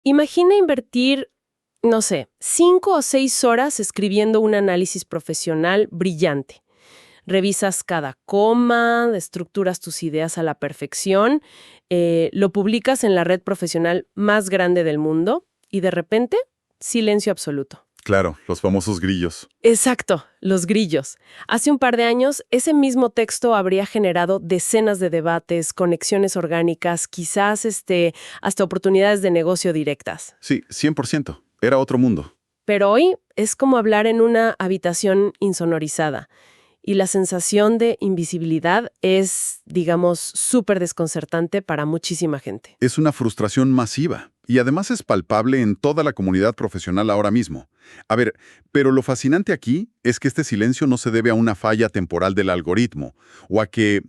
Imagina invertir, no sé, 5 o 6 horas escribiendo un análisis profesional brillante. Revisas cada coma, estructuras tus ideas a la perfección, lo publicas en la red profesional más grande del mundo y de repente, silencio absoluto. Claro, los famosos grillos. Exacto, los grillos. Hace un par de años, ese mismo texto habría generado decenas de debates, conexiones orgánicas, quizás hasta oportunidades de negocio directas. Sí, 100%. Era otro mundo. Pero hoy es como hablar en una habitación insonorizada. Y la sensación de invisibilidad es, digamos, súper desconcertante para muchísima gente. Es una frustración masiva y además es palpable en toda la comunidad profesional ahora mismo. A ver, pero lo fascinante aquí es que este silencio no se debe a una falla temporal del algoritmo o a que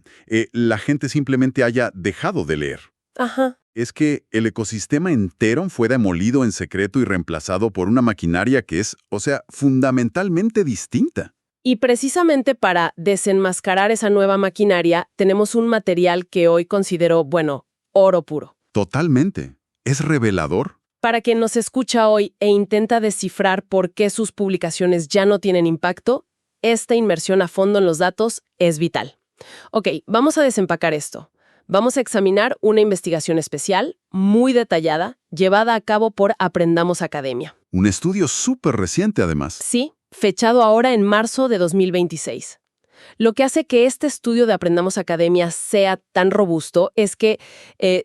la gente simplemente haya dejado de leer. Ajá. Es que el ecosistema entero fue demolido en secreto y reemplazado por una maquinaria que es, fundamentalmente distinta. Y precisamente para desenmascarar esa nueva maquinaria, tenemos un material que hoy considero, oro puro. Totalmente. Es revelador. Para quien nos escucha hoy e intenta descifrar por qué sus publicaciones ya no tienen impacto, esta inmersión a fondo en los datos es vital. Ok, vamos a desempacar esto. Vamos a examinar una investigación especial, muy detallada, llevada a cabo por Aprendamos Academia. Un estudio súper reciente, además. Sí, fechado ahora en marzo de 2026. Lo que hace que este estudio de Aprendamos Academia sea tan robusto es que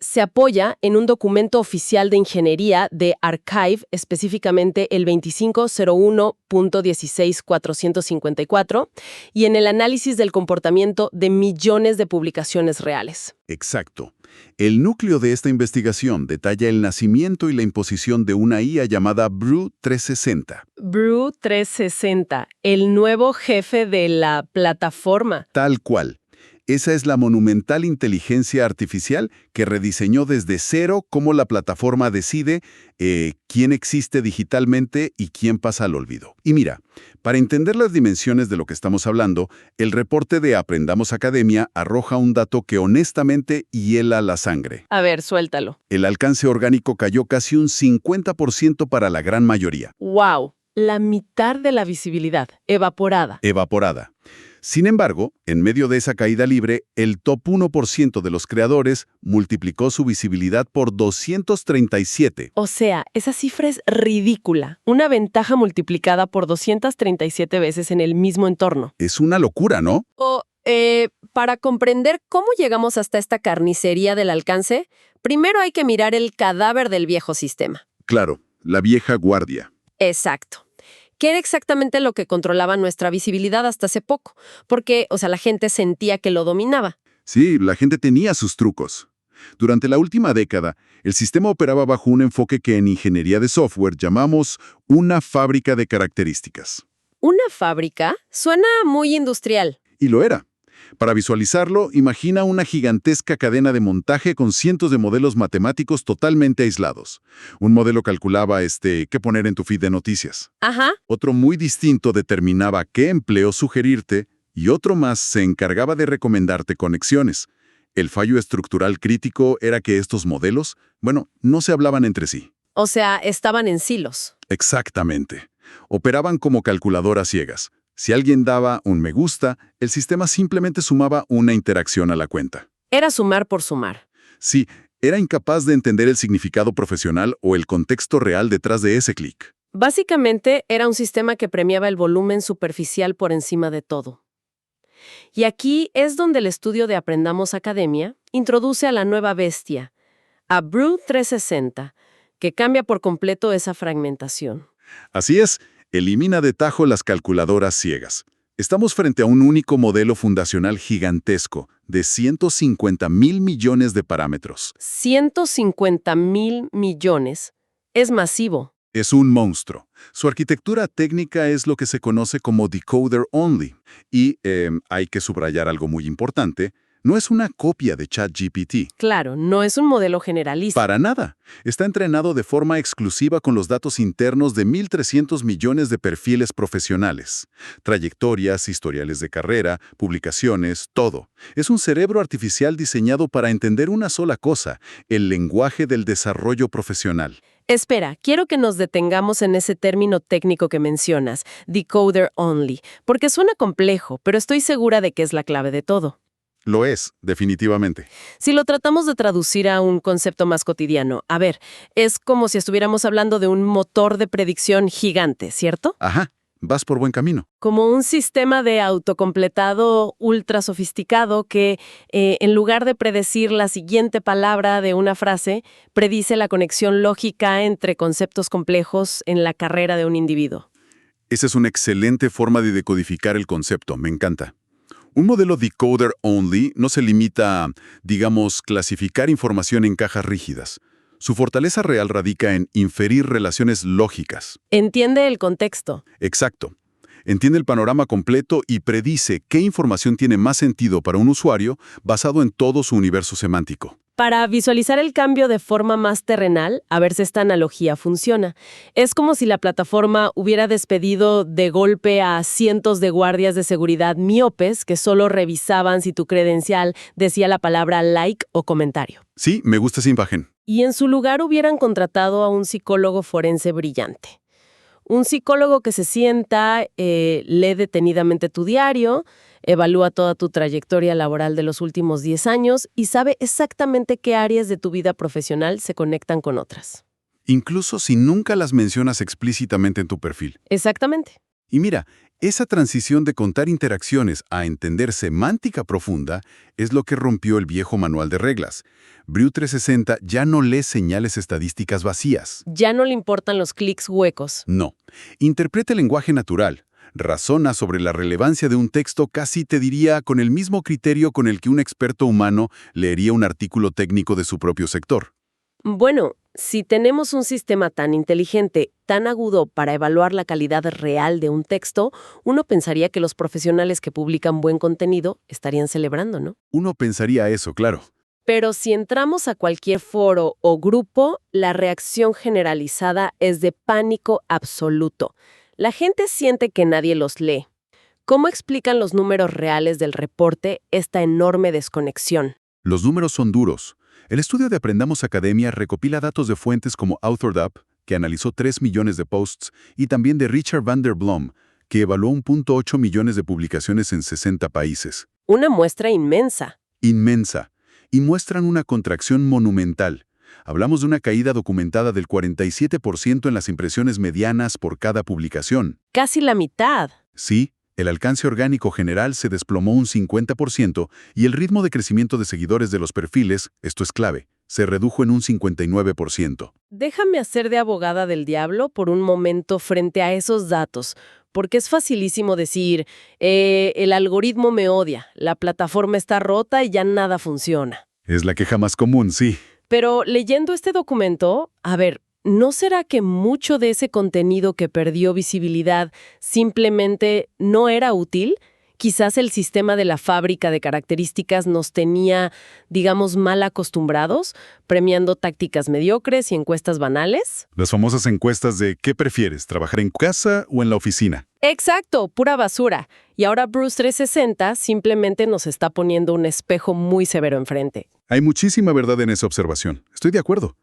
se apoya en un documento oficial de ingeniería de Archive, específicamente el 2501.16454, y en el análisis del comportamiento de millones de publicaciones reales. Exacto. El núcleo de esta investigación detalla el nacimiento y la imposición de una IA llamada Brew 360. Brew 360, el nuevo jefe de la plataforma. Tal cual. Esa es la monumental inteligencia artificial que rediseñó desde cero cómo la plataforma decide quién existe digitalmente y quién pasa al olvido. Y mira, para entender las dimensiones de lo que estamos hablando, el reporte de Aprendamos Academia arroja un dato que honestamente hiela la sangre. A ver, suéltalo. El alcance orgánico cayó casi un 50% para la gran mayoría. ¡Wow! La mitad de la visibilidad, evaporada. Evaporada. Sin embargo, en medio de esa caída libre, el top 1% de los creadores multiplicó su visibilidad por 237. O sea, esa cifra es ridícula. Una ventaja multiplicada por 237 veces en el mismo entorno. Es una locura, ¿no? Para comprender cómo llegamos hasta esta carnicería del alcance, primero hay que mirar el cadáver del viejo sistema. Claro, la vieja guardia. Exacto. ¿Qué era exactamente lo que controlaba nuestra visibilidad hasta hace poco? Porque, la gente sentía que lo dominaba. Sí, la gente tenía sus trucos. Durante la última década, el sistema operaba bajo un enfoque que en ingeniería de software llamamos una fábrica de características. ¿Una fábrica? Suena muy industrial. Y lo era. Para visualizarlo, imagina una gigantesca cadena de montaje con cientos de modelos matemáticos totalmente aislados. Un modelo calculaba qué poner en tu feed de noticias. Ajá. Otro muy distinto determinaba qué empleo sugerirte y otro más se encargaba de recomendarte conexiones. El fallo estructural crítico era que estos modelos, no se hablaban entre sí. O sea, estaban en silos. Exactamente. Operaban como calculadoras ciegas. Si alguien daba un me gusta, el sistema simplemente sumaba una interacción a la cuenta. Era sumar por sumar. Sí, era incapaz de entender el significado profesional o el contexto real detrás de ese clic. Básicamente, era un sistema que premiaba el volumen superficial por encima de todo. Y aquí es donde el estudio de Aprendamos Academia introduce a la nueva bestia, a Brew 360, que cambia por completo esa fragmentación. Así es. Elimina de tajo las calculadoras ciegas. Estamos frente a un único modelo fundacional gigantesco de 150.000 millones de parámetros. 150.000 millones. Es masivo. Es un monstruo. Su arquitectura técnica es lo que se conoce como decoder only. Y hay que subrayar algo muy importante. No es una copia de ChatGPT. Claro, no es un modelo generalista. Para nada. Está entrenado de forma exclusiva con los datos internos de 1.300 millones de perfiles profesionales. Trayectorias, historiales de carrera, publicaciones, todo. Es un cerebro artificial diseñado para entender una sola cosa, el lenguaje del desarrollo profesional. Espera, quiero que nos detengamos en ese término técnico que mencionas, decoder only, porque suena complejo, pero estoy segura de que es la clave de todo. Lo es, definitivamente. Si lo tratamos de traducir a un concepto más cotidiano, a ver, es como si estuviéramos hablando de un motor de predicción gigante, ¿cierto? Ajá, vas por buen camino. Como un sistema de autocompletado ultra sofisticado que, en lugar de predecir la siguiente palabra de una frase, predice la conexión lógica entre conceptos complejos en la carrera de un individuo. Esa es una excelente forma de decodificar el concepto, me encanta. Un modelo decoder only no se limita a, digamos, clasificar información en cajas rígidas. Su fortaleza real radica en inferir relaciones lógicas. Entiende el contexto. Exacto. Entiende el panorama completo y predice qué información tiene más sentido para un usuario basado en todo su universo semántico. Para visualizar el cambio de forma más terrenal, a ver si esta analogía funciona. Es como si la plataforma hubiera despedido de golpe a cientos de guardias de seguridad miopes que solo revisaban si tu credencial decía la palabra like o comentario. Sí, me gusta esa imagen. Y en su lugar hubieran contratado a un psicólogo forense brillante. Un psicólogo que se sienta, lee detenidamente tu diario, evalúa toda tu trayectoria laboral de los últimos 10 años y sabe exactamente qué áreas de tu vida profesional se conectan con otras. Incluso si nunca las mencionas explícitamente en tu perfil. Exactamente. Y mira, esa transición de contar interacciones a entender semántica profunda es lo que rompió el viejo manual de reglas. Brew 360 ya no lee señales estadísticas vacías. Ya no le importan los clics huecos. No. Interpreta el lenguaje natural. Razona sobre la relevancia de un texto casi te diría con el mismo criterio con el que un experto humano leería un artículo técnico de su propio sector. Bueno, si tenemos un sistema tan inteligente, tan agudo para evaluar la calidad real de un texto, uno pensaría que los profesionales que publican buen contenido estarían celebrando, ¿no? Uno pensaría eso, claro. Pero si entramos a cualquier foro o grupo, la reacción generalizada es de pánico absoluto. La gente siente que nadie los lee. ¿Cómo explican los números reales del reporte esta enorme desconexión? Los números son duros. El estudio de Aprendamos Academia recopila datos de fuentes como AuthorDub, que analizó 3 millones de posts, y también de Richard van der Blom, que evaluó 1.8 millones de publicaciones en 60 países. Una muestra inmensa. Inmensa. Y muestran una contracción monumental. Hablamos de una caída documentada del 47% en las impresiones medianas por cada publicación. Casi la mitad. Sí, el alcance orgánico general se desplomó un 50% y el ritmo de crecimiento de seguidores de los perfiles, esto es clave, se redujo en un 59%. Déjame hacer de abogada del diablo por un momento frente a esos datos, porque es facilísimo decir, el algoritmo me odia, la plataforma está rota y ya nada funciona. Es la queja más común, sí. Pero leyendo este documento, a ver, ¿no será que mucho de ese contenido que perdió visibilidad simplemente no era útil? Quizás el sistema de la fábrica de características nos tenía, digamos, mal acostumbrados, premiando tácticas mediocres y encuestas banales. Las famosas encuestas de ¿qué prefieres, trabajar en casa o en la oficina? Exacto, pura basura. Y ahora Bruce 360 simplemente nos está poniendo un espejo muy severo enfrente. Hay muchísima verdad en esa observación. Estoy de acuerdo.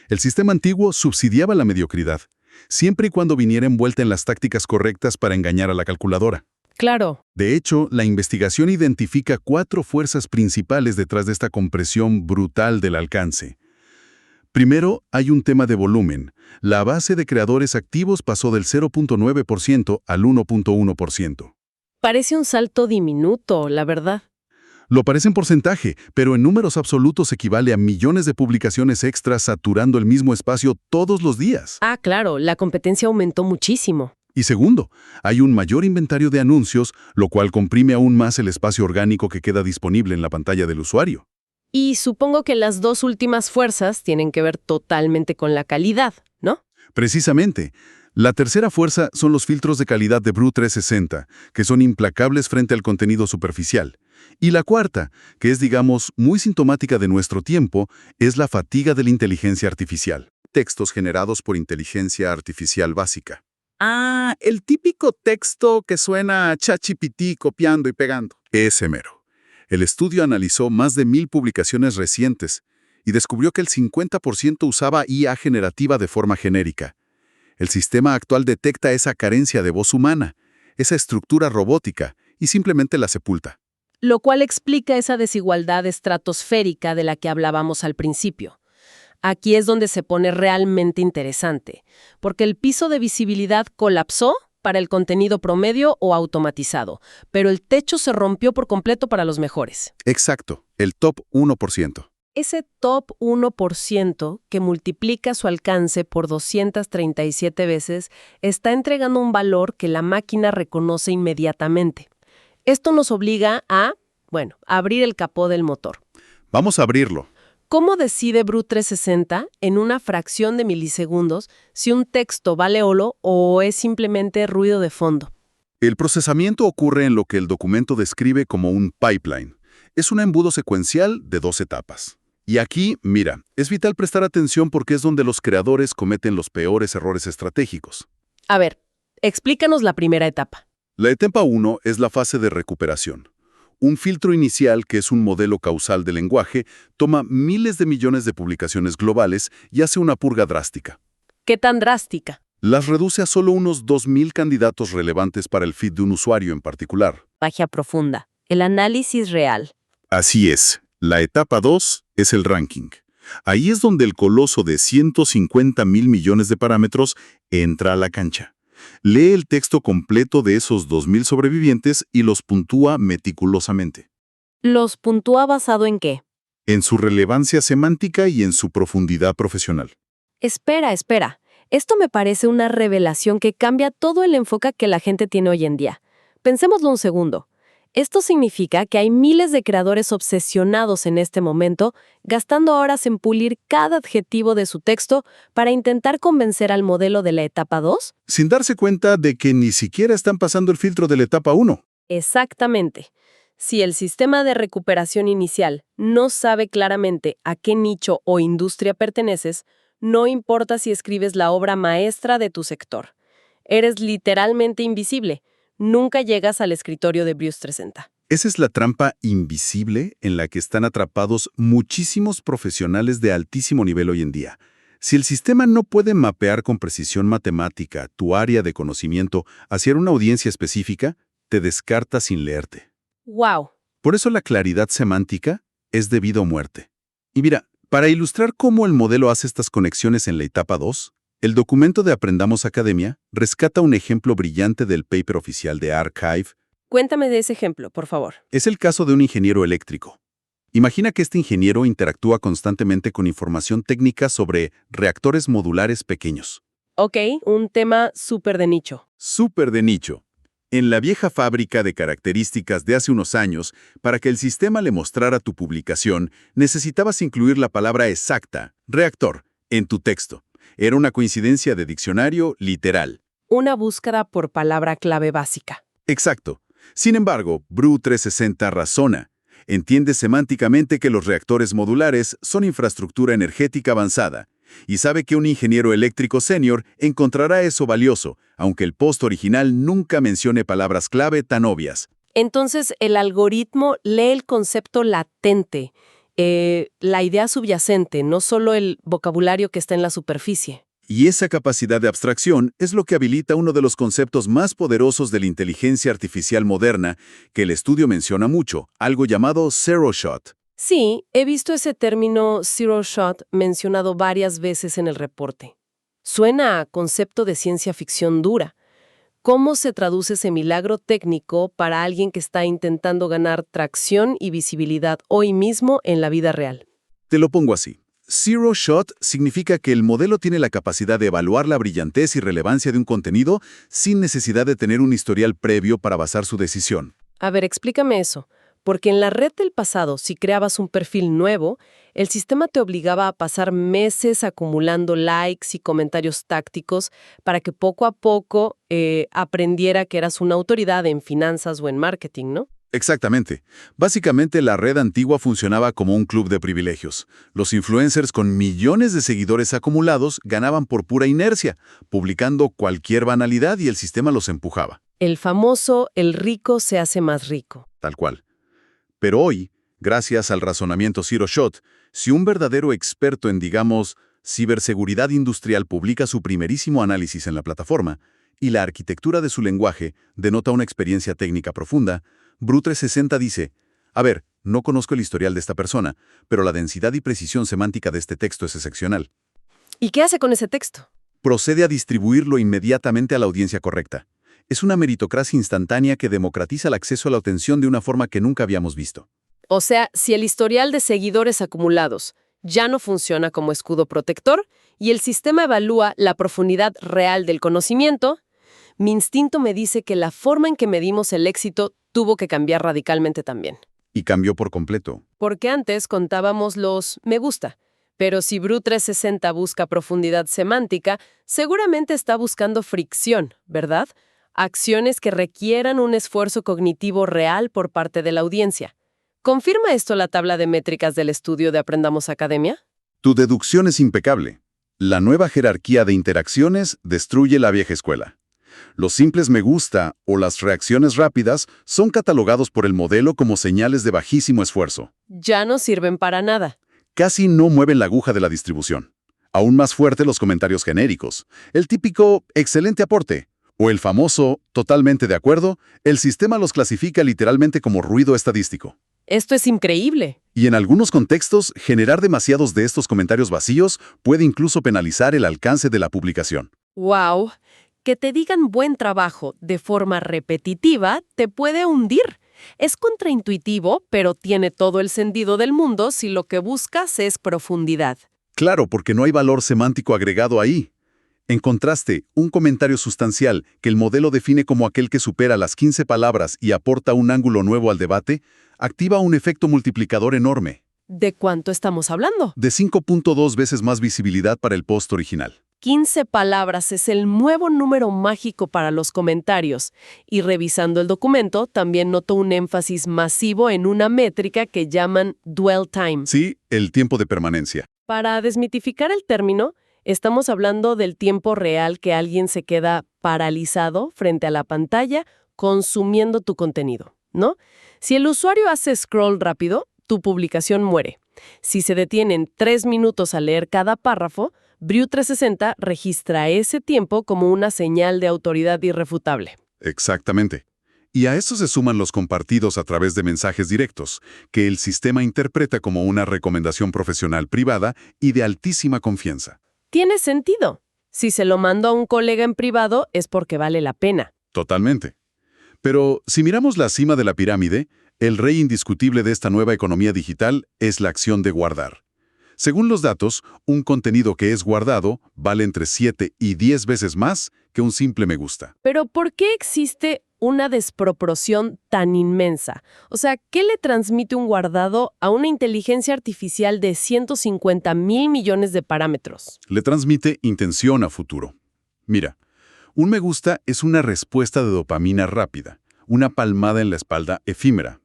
El sistema antiguo subsidiaba la mediocridad, siempre y cuando viniera envuelta en las tácticas correctas para engañar a la calculadora. Claro. De hecho, la investigación identifica 4 fuerzas principales detrás de esta compresión brutal del alcance. Primero, hay un tema de volumen. La base de creadores activos pasó del 0.9% al 1.1%. Parece un salto diminuto, la verdad. Lo parece en porcentaje, pero en números absolutos equivale a millones de publicaciones extras saturando el mismo espacio todos los días. Ah, claro, la competencia aumentó muchísimo. Y segundo, hay un mayor inventario de anuncios, lo cual comprime aún más el espacio orgánico que queda disponible en la pantalla del usuario. Y supongo que las dos últimas fuerzas tienen que ver totalmente con la calidad, ¿no? Precisamente. La tercera fuerza son los filtros de calidad de Brew 360, que son implacables frente al contenido superficial. Y la cuarta, que es, digamos, muy sintomática de nuestro tiempo, es la fatiga de la inteligencia artificial. Textos generados por inteligencia artificial básica. Ah, el típico texto que suena a ChatGPT copiando y pegando. Ese mero. El estudio analizó más de 1000 publicaciones recientes y descubrió que el 50% usaba IA generativa de forma genérica. El sistema actual detecta esa carencia de voz humana, esa estructura robótica, y simplemente la sepulta. Lo cual explica esa desigualdad estratosférica de la que hablábamos al principio. Aquí es donde se pone realmente interesante, porque el piso de visibilidad colapsó para el contenido promedio o automatizado, pero el techo se rompió por completo para los mejores. Exacto, el top 1%. Ese top 1% que multiplica su alcance por 237 veces está entregando un valor que la máquina reconoce inmediatamente. Esto nos obliga a, abrir el capó del motor. Vamos a abrirlo. ¿Cómo decide Brute 360 en una fracción de milisegundos si un texto vale oro o es simplemente ruido de fondo? El procesamiento ocurre en lo que el documento describe como un pipeline. Es un embudo secuencial de 2 etapas. Y aquí, mira, es vital prestar atención porque es donde los creadores cometen los peores errores estratégicos. A ver, explícanos la primera etapa. La etapa 1 es la fase de recuperación. Un filtro inicial, que es un modelo causal de lenguaje, toma miles de millones de publicaciones globales y hace una purga drástica. ¿Qué tan drástica? Las reduce a solo unos 2.000 candidatos relevantes para el feed de un usuario en particular. Magia profunda. El análisis real. Así es. La etapa 2 es el ranking. Ahí es donde el coloso de 150.000 millones de parámetros entra a la cancha. Lee el texto completo de esos 2.000 sobrevivientes y los puntúa meticulosamente. ¿Los puntúa basado en qué? En su relevancia semántica y en su profundidad profesional. Espera. Esto me parece una revelación que cambia todo el enfoque que la gente tiene hoy en día. Pensémoslo un segundo. Esto significa que hay miles de creadores obsesionados en este momento, gastando horas en pulir cada adjetivo de su texto para intentar convencer al modelo de la etapa 2. Sin darse cuenta de que ni siquiera están pasando el filtro de la etapa 1. Exactamente. Si el sistema de recuperación inicial no sabe claramente a qué nicho o industria perteneces, no importa si escribes la obra maestra de tu sector. Eres literalmente invisible. Nunca llegas al escritorio de Brute 360. Esa es la trampa invisible en la que están atrapados muchísimos profesionales de altísimo nivel hoy en día. Si el sistema no puede mapear con precisión matemática tu área de conocimiento hacia una audiencia específica, te descarta sin leerte. ¡Wow! Por eso la claridad semántica es de vida o muerte. Y mira, para ilustrar cómo el modelo hace estas conexiones en la etapa 2, el documento de Aprendamos Academia rescata un ejemplo brillante del paper oficial de Archive. Cuéntame de ese ejemplo, por favor. Es el caso de un ingeniero eléctrico. Imagina que este ingeniero interactúa constantemente con información técnica sobre reactores modulares pequeños. Ok, un tema súper de nicho. Súper de nicho. En la vieja fábrica de características de hace unos años, para que el sistema le mostrara tu publicación, necesitabas incluir la palabra exacta, reactor, en tu texto. Era una coincidencia de diccionario literal. Una búsqueda por palabra clave básica. Exacto. Sin embargo, Brute 360 razona. Entiende semánticamente que los reactores modulares son infraestructura energética avanzada y sabe que un ingeniero eléctrico senior encontrará eso valioso, aunque el post original nunca mencione palabras clave tan obvias. Entonces, el algoritmo lee el concepto latente, la idea subyacente, no solo el vocabulario que está en la superficie. Y esa capacidad de abstracción es lo que habilita uno de los conceptos más poderosos de la inteligencia artificial moderna, que el estudio menciona mucho, algo llamado Zero Shot. Sí, he visto ese término Zero Shot mencionado varias veces en el reporte. Suena a concepto de ciencia ficción dura. ¿Cómo se traduce ese milagro técnico para alguien que está intentando ganar tracción y visibilidad hoy mismo en la vida real? Te lo pongo así. Zero Shot significa que el modelo tiene la capacidad de evaluar la brillantez y relevancia de un contenido sin necesidad de tener un historial previo para basar su decisión. A ver, explícame eso. Porque en la red del pasado, si creabas un perfil nuevo, el sistema te obligaba a pasar meses acumulando likes y comentarios tácticos para que poco a poco aprendiera que eras una autoridad en finanzas o en marketing, ¿no? Exactamente. Básicamente, la red antigua funcionaba como un club de privilegios. Los influencers con millones de seguidores acumulados ganaban por pura inercia, publicando cualquier banalidad y el sistema los empujaba. El famoso, el rico se hace más rico. Tal cual. Pero hoy, gracias al razonamiento Zero Shot, Si un verdadero experto en, digamos, ciberseguridad industrial publica su primerísimo análisis en la plataforma y la arquitectura de su lenguaje denota una experiencia técnica profunda, Bru360 dice, a ver, no conozco el historial de esta persona, pero la densidad y precisión semántica de este texto es excepcional. ¿Y qué hace con ese texto? Procede a distribuirlo inmediatamente a la audiencia correcta. Es una meritocracia instantánea que democratiza el acceso a la atención de una forma que nunca habíamos visto. O sea, si el historial de seguidores acumulados ya no funciona como escudo protector y el sistema evalúa la profundidad real del conocimiento, mi instinto me dice que la forma en que medimos el éxito tuvo que cambiar radicalmente también. Y cambió por completo. Porque antes contábamos los me gusta, pero si Bru360 busca profundidad semántica, seguramente está buscando fricción, ¿verdad? Acciones que requieran un esfuerzo cognitivo real por parte de la audiencia. ¿Confirma esto la tabla de métricas del estudio de Aprendamos Academia? Tu deducción es impecable. La nueva jerarquía de interacciones destruye la vieja escuela. Los simples me gusta o las reacciones rápidas son catalogados por el modelo como señales de bajísimo esfuerzo. Ya no sirven para nada. Casi no mueven la aguja de la distribución. Aún más fuerte los comentarios genéricos. El típico excelente aporte o el famoso totalmente de acuerdo, el sistema los clasifica literalmente como ruido estadístico. Esto es increíble. Y en algunos contextos, generar demasiados de estos comentarios vacíos puede incluso penalizar el alcance de la publicación. ¡Wow! Que te digan buen trabajo de forma repetitiva te puede hundir. Es contraintuitivo, pero tiene todo el sentido del mundo si lo que buscas es profundidad. Claro, porque no hay valor semántico agregado ahí. En contraste, un comentario sustancial que el modelo define como aquel que supera las 15 palabras y aporta un ángulo nuevo al debate, activa un efecto multiplicador enorme. ¿De cuánto estamos hablando? De 5.2 veces más visibilidad para el post original. 15 palabras es el nuevo número mágico para los comentarios. Y revisando el documento, también noto un énfasis masivo en una métrica que llaman dwell time. Sí, el tiempo de permanencia. Para desmitificar el término, estamos hablando del tiempo real que alguien se queda paralizado frente a la pantalla consumiendo tu contenido, ¿no? Si el usuario hace scroll rápido, tu publicación muere. Si se detienen 3 minutos a leer cada párrafo, Bru360 registra ese tiempo como una señal de autoridad irrefutable. Exactamente. Y a eso se suman los compartidos a través de mensajes directos, que el sistema interpreta como una recomendación profesional privada y de altísima confianza. Tiene sentido. Si se lo mando a un colega en privado es porque vale la pena. Totalmente. Pero si miramos la cima de la pirámide, el rey indiscutible de esta nueva economía digital es la acción de guardar. Según los datos, un contenido que es guardado vale entre 7 y 10 veces más que un simple me gusta. Pero ¿por qué existe una desproporción tan inmensa? O sea, ¿qué le transmite un guardado a una inteligencia artificial de 150,000 millones de parámetros? Le transmite intención a futuro. Mira, un me gusta es una respuesta de dopamina rápida, una palmada en la espalda efímera.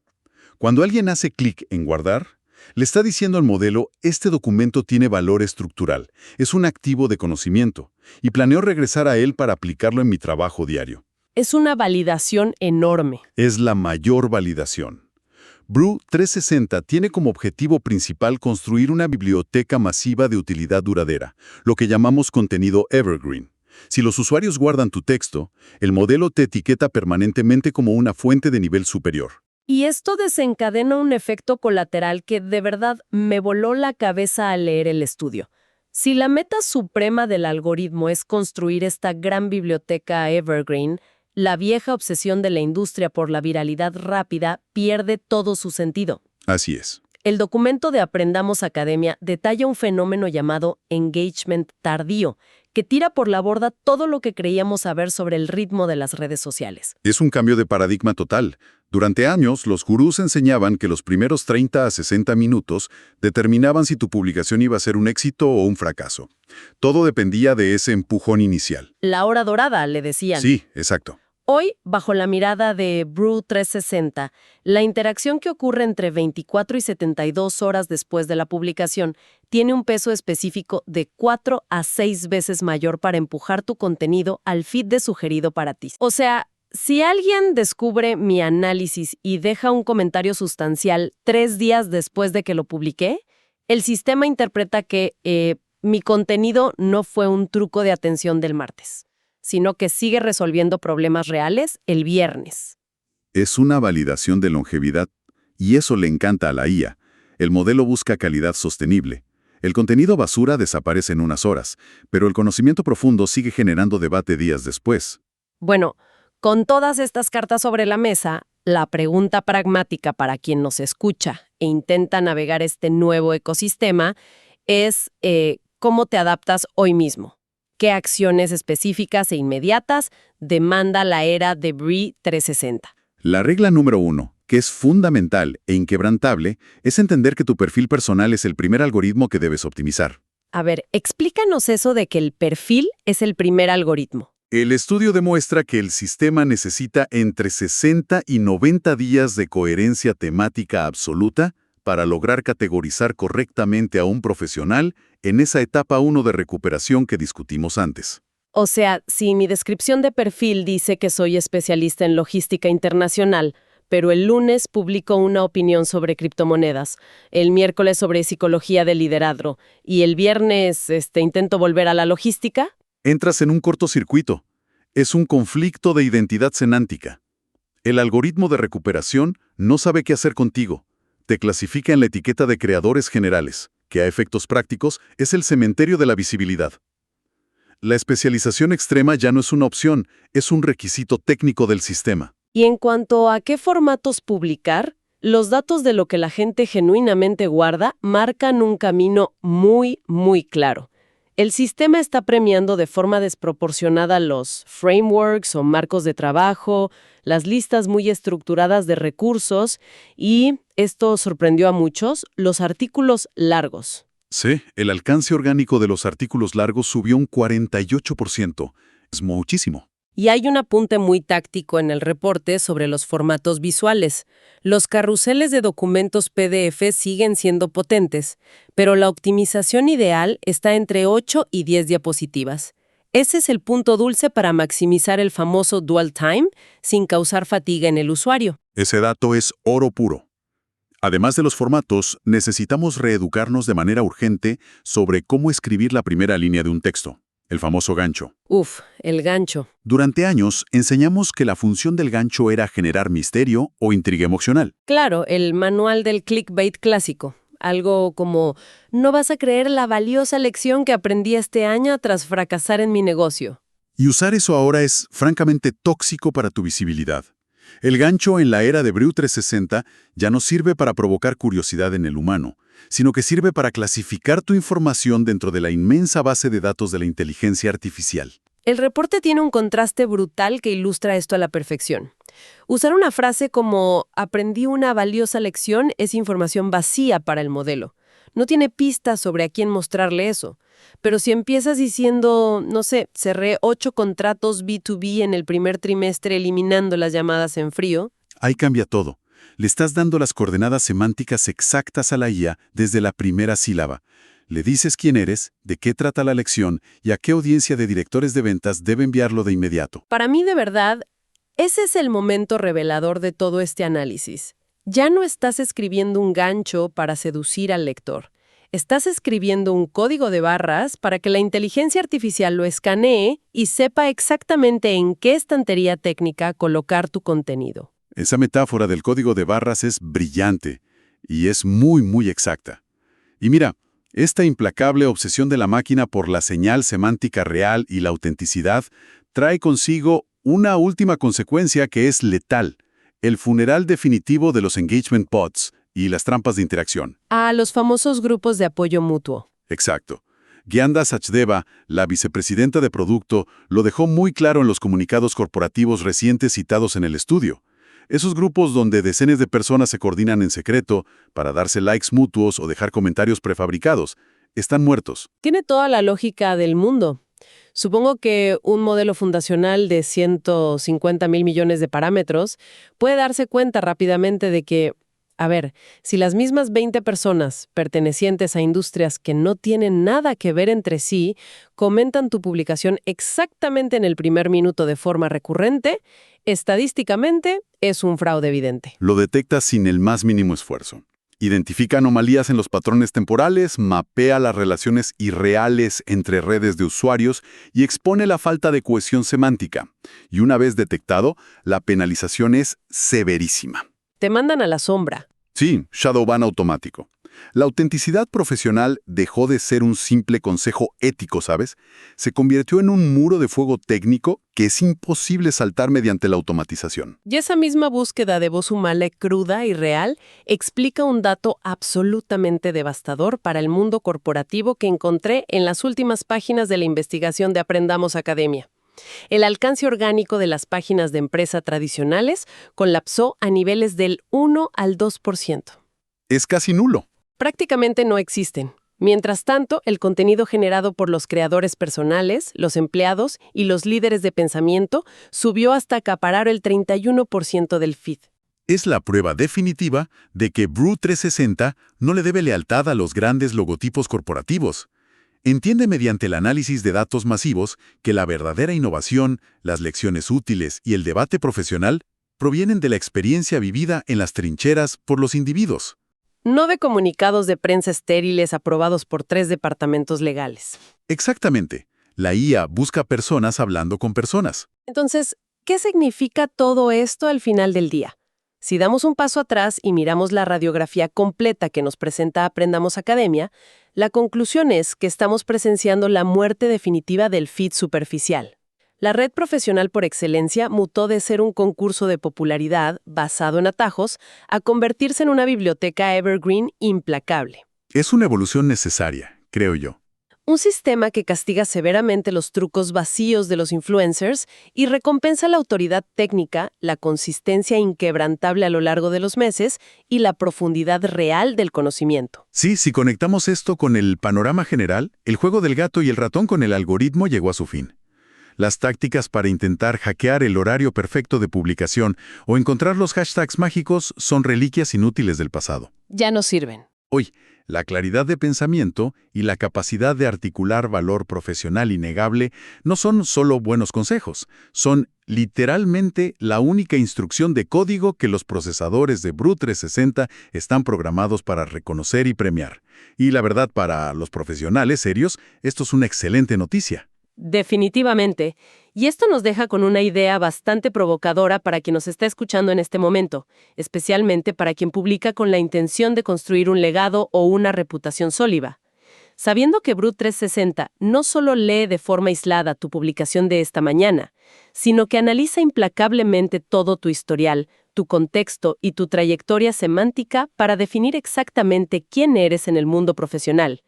Cuando alguien hace clic en guardar, le está diciendo al modelo, este documento tiene valor estructural, es un activo de conocimiento, y planeo regresar a él para aplicarlo en mi trabajo diario. Es una validación enorme. Es la mayor validación. Bru360 tiene como objetivo principal construir una biblioteca masiva de utilidad duradera, lo que llamamos contenido evergreen. Si los usuarios guardan tu texto, el modelo te etiqueta permanentemente como una fuente de nivel superior. Y esto desencadena un efecto colateral que de verdad me voló la cabeza al leer el estudio. Si la meta suprema del algoritmo es construir esta gran biblioteca evergreen, la vieja obsesión de la industria por la viralidad rápida pierde todo su sentido. Así es. El documento de Aprendamos Academia detalla un fenómeno llamado engagement tardío, que tira por la borda todo lo que creíamos saber sobre el ritmo de las redes sociales. Es un cambio de paradigma total. Durante años, los gurús enseñaban que los primeros 30 a 60 minutos determinaban si tu publicación iba a ser un éxito o un fracaso. Todo dependía de ese empujón inicial. La hora dorada, le decían. Sí, exacto. Hoy, bajo la mirada de Bru360, la interacción que ocurre entre 24 y 72 horas después de la publicación tiene un peso específico de 4 a 6 veces mayor para empujar tu contenido al feed de sugerido para ti. O sea, si alguien descubre mi análisis y deja un comentario sustancial 3 días después de que lo publiqué, El sistema interpreta que mi contenido no fue un truco de atención del martes, sino que sigue resolviendo problemas reales el viernes. Es una validación de longevidad, y eso le encanta a la IA. El modelo busca calidad sostenible. El contenido basura desaparece en unas horas, pero el conocimiento profundo sigue generando debate días después. Bueno, con todas estas cartas sobre la mesa, la pregunta pragmática para quien nos escucha e intenta navegar este nuevo ecosistema es ¿cómo te adaptas hoy mismo? ¿Qué acciones específicas e inmediatas demanda la era de BRIE 360? La regla número 1, que es fundamental e inquebrantable, es entender que tu perfil personal es el primer algoritmo que debes optimizar. A ver, explícanos eso de que el perfil es el primer algoritmo. El estudio demuestra que el sistema necesita entre 60 y 90 días de coherencia temática absoluta para lograr categorizar correctamente a un profesional en esa etapa 1 de recuperación que discutimos antes. O sea, si mi descripción de perfil dice que soy especialista en logística internacional, pero el lunes publico una opinión sobre criptomonedas, el miércoles sobre psicología del liderazgo y el viernes intento volver a la logística. Entras en un cortocircuito. Es un conflicto de identidad semántica. El algoritmo de recuperación no sabe qué hacer contigo. Te clasifica en la etiqueta de creadores generales, que a efectos prácticos es el cementerio de la visibilidad. La especialización extrema ya no es una opción, es un requisito técnico del sistema. Y en cuanto a qué formatos publicar, los datos de lo que la gente genuinamente guarda marcan un camino muy, muy claro. El sistema está premiando de forma desproporcionada los frameworks o marcos de trabajo, las listas muy estructuradas de recursos y, esto sorprendió a muchos, los artículos largos. Sí, el alcance orgánico de los artículos largos subió un 48%. Es muchísimo. Y hay un apunte muy táctico en el reporte sobre los formatos visuales. Los carruseles de documentos PDF siguen siendo potentes, pero la optimización ideal está entre 8 y 10 diapositivas. Ese es el punto dulce para maximizar el famoso dwell time sin causar fatiga en el usuario. Ese dato es oro puro. Además de los formatos, necesitamos reeducarnos de manera urgente sobre cómo escribir la primera línea de un texto. El famoso gancho. El gancho. Durante años, enseñamos que la función del gancho era generar misterio o intriga emocional. Claro, el manual del clickbait clásico. Algo como, no vas a creer la valiosa lección que aprendí este año tras fracasar en mi negocio. Y usar eso ahora es francamente tóxico para tu visibilidad. El gancho en la era de BRIE 360 ya no sirve para provocar curiosidad en el humano, sino que sirve para clasificar tu información dentro de la inmensa base de datos de la inteligencia artificial. El reporte tiene un contraste brutal que ilustra esto a la perfección. Usar una frase como aprendí una valiosa lección es información vacía para el modelo. No tiene pistas sobre a quién mostrarle eso. Pero si empiezas diciendo, no sé, cerré 8 contratos B2B en el primer trimestre eliminando las llamadas en frío. Ahí cambia todo. Le estás dando las coordenadas semánticas exactas a la IA desde la primera sílaba. Le dices quién eres, de qué trata la lección y a qué audiencia de directores de ventas debe enviarlo de inmediato. Para mí, de verdad, ese es el momento revelador de todo este análisis. Ya no estás escribiendo un gancho para seducir al lector. Estás escribiendo un código de barras para que la inteligencia artificial lo escanee y sepa exactamente en qué estantería técnica colocar tu contenido. Esa metáfora del código de barras es brillante y es muy, muy exacta. Y mira, esta implacable obsesión de la máquina por la señal semántica real y la autenticidad trae consigo una última consecuencia que es letal: el funeral definitivo de los engagement bots y las trampas de interacción. Los famosos grupos de apoyo mutuo. Exacto. Gyanda Sachdeva, la vicepresidenta de producto, lo dejó muy claro en los comunicados corporativos recientes citados en el estudio. Esos grupos donde decenas de personas se coordinan en secreto para darse likes mutuos o dejar comentarios prefabricados, están muertos. Tiene toda la lógica del mundo. Supongo que un modelo fundacional de 150,000 millones de parámetros puede darse cuenta rápidamente de que, si las mismas 20 personas pertenecientes a industrias que no tienen nada que ver entre sí comentan tu publicación exactamente en el primer minuto de forma recurrente, estadísticamente es un fraude evidente. Lo detecta sin el más mínimo esfuerzo. Identifica anomalías en los patrones temporales, mapea las relaciones irreales entre redes de usuarios y expone la falta de cohesión semántica. Y una vez detectado, la penalización es severísima. Te mandan a la sombra. Sí, Shadowban automático. La autenticidad profesional dejó de ser un simple consejo ético, ¿sabes? Se convirtió en un muro de fuego técnico que es imposible saltar mediante la automatización. Y esa misma búsqueda de voz humana cruda y real explica un dato absolutamente devastador para el mundo corporativo que encontré en las últimas páginas de la investigación de Aprendamos Academia. El alcance orgánico de las páginas de empresa tradicionales colapsó a niveles del 1 al 2%. Es casi nulo. Prácticamente no existen. Mientras tanto, el contenido generado por los creadores personales, los empleados y los líderes de pensamiento subió hasta acaparar el 31% del feed. Es la prueba definitiva de que Brew 360 no le debe lealtad a los grandes logotipos corporativos. Entiende mediante el análisis de datos masivos que la verdadera innovación, las lecciones útiles y el debate profesional provienen de la experiencia vivida en las trincheras por los individuos. No de comunicados de prensa estériles aprobados por 3 departamentos legales. Exactamente. La IA busca personas hablando con personas. Entonces, ¿qué significa todo esto al final del día? Si damos un paso atrás y miramos la radiografía completa que nos presenta Aprendamos Academia, la conclusión es que estamos presenciando la muerte definitiva del feed superficial. La red profesional por excelencia mutó de ser un concurso de popularidad basado en atajos a convertirse en una biblioteca evergreen implacable. Es una evolución necesaria, creo yo. Un sistema que castiga severamente los trucos vacíos de los influencers y recompensa la autoridad técnica, la consistencia inquebrantable a lo largo de los meses y la profundidad real del conocimiento. Sí, si conectamos esto con el panorama general, el juego del gato y el ratón con el algoritmo llegó a su fin. Las tácticas para intentar hackear el horario perfecto de publicación o encontrar los hashtags mágicos son reliquias inútiles del pasado. Ya no sirven. Hoy, la claridad de pensamiento y la capacidad de articular valor profesional innegable no son solo buenos consejos, son literalmente la única instrucción de código que los procesadores de Brew 360 están programados para reconocer y premiar. Y la verdad, para los profesionales serios, esto es una excelente noticia. Definitivamente. Y esto nos deja con una idea bastante provocadora para quien nos está escuchando en este momento, especialmente para quien publica con la intención de construir un legado o una reputación sólida. Sabiendo que Brew 360 no solo lee de forma aislada tu publicación de esta mañana, sino que analiza implacablemente todo tu historial, tu contexto y tu trayectoria semántica para definir exactamente quién eres en el mundo profesional.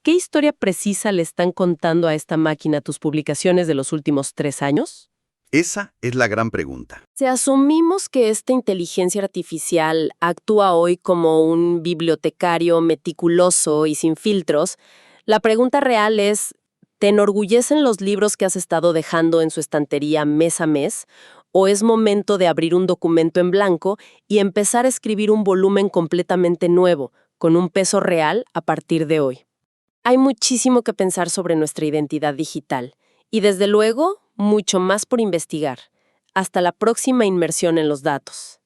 ¿Qué historia precisa le están contando a esta máquina tus publicaciones de los últimos 3 años? Esa es la gran pregunta. Si asumimos que esta inteligencia artificial actúa hoy como un bibliotecario meticuloso y sin filtros, la pregunta real es, ¿te enorgullecen los libros que has estado dejando en su estantería mes a mes? ¿O es momento de abrir un documento en blanco y empezar a escribir un volumen completamente nuevo, con un peso real a partir de hoy? Hay muchísimo que pensar sobre nuestra identidad digital y, desde luego, mucho más por investigar. Hasta la próxima inmersión en los datos.